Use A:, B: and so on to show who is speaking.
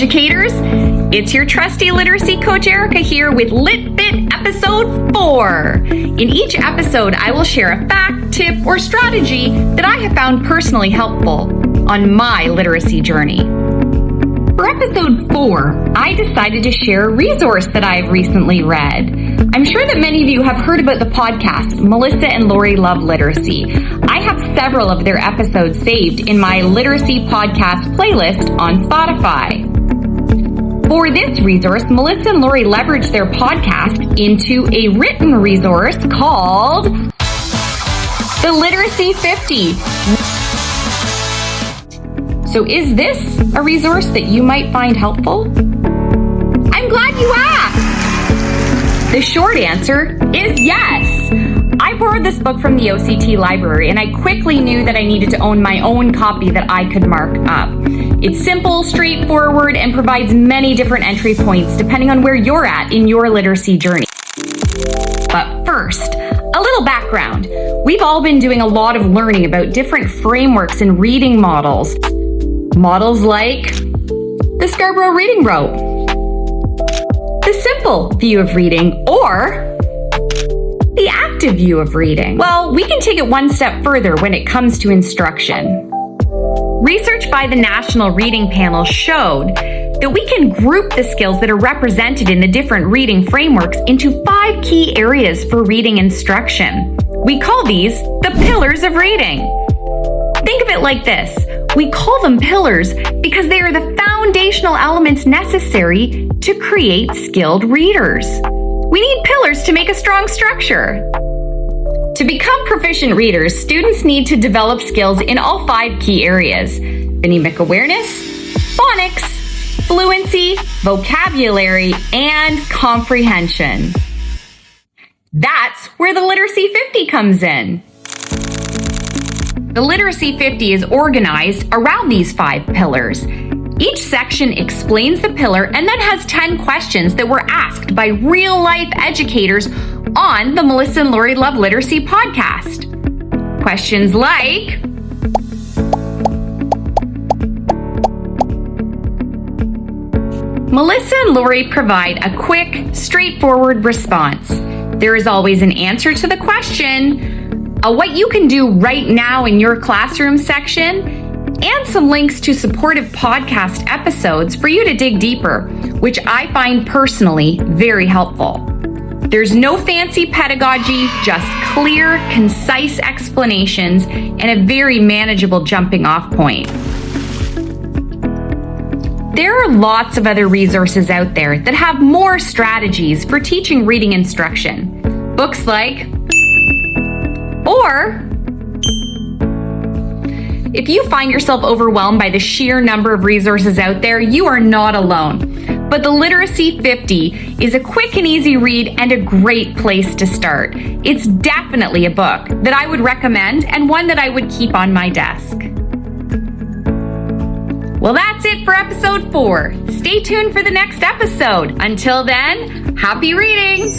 A: educators. It's your trusty literacy coach Erica here with LitBit episode 4. In each episode, I will share a fact, tip, or strategy that I have found personally helpful on my literacy journey. For episode 4, I decided to share a resource that I've recently read. I'm sure that many of you have heard about the podcast, Melissa and Lori Love Literacy. I have several of their episodes saved in my literacy podcast playlist on Spotify. For this resource, Melissa and Lori leveraged their podcast into a written resource called The Literacy 50. So is this a resource that you might find helpful? I'm glad you asked! The short answer is yes! I borrowed this book from the OCT library and I quickly knew that I needed to own my own copy that I could mark up. It's simple, straightforward, and provides many different entry points depending on where you're at in your literacy journey. But first, a little background. We've all been doing a lot of learning about different frameworks and reading models. Models like the Scarborough Reading Route, the simple view of reading, or the active view of reading. Well, we can take it one step further when it comes to instruction. Research by the National Reading Panel showed that we can group the skills that are represented in the different reading frameworks into 5 key areas for reading instruction. We call these the pillars of reading. Think of it like this. We call them pillars because they are the foundational elements necessary to create skilled readers. We need pillars to make a strong structure. To become proficient readers, students need to develop skills in all 5 key areas: phonemic awareness, phonics, fluency, vocabulary, and comprehension. That's where the Literacy 50 comes in. The Literacy 50 is organized around these 5 pillars. Each section explains the pillar and then has 10 questions that were asked by real-life educators on the Melissa and Lori Love Literacy podcast. Questions like, Melissa and Lori provide a quick, straightforward response. There is always an answer to the question, a what you can do right now in your classroom section, and some links to supportive podcast episodes for you to dig deeper, which I find personally very helpful. There's no fancy pedagogy, just clear, concise explanations and a very manageable jumping off point. There are lots of other resources out there that have more strategies for teaching reading instruction. Books like, or if you find yourself overwhelmed by the sheer number of resources out there, you are not alone. But the Literacy 50 is a quick and easy read and a great place to start. It's definitely a book that I would recommend and one that I would keep on my desk. Well, that's it for episode 4. Stay tuned for the next episode. Until then, happy reading!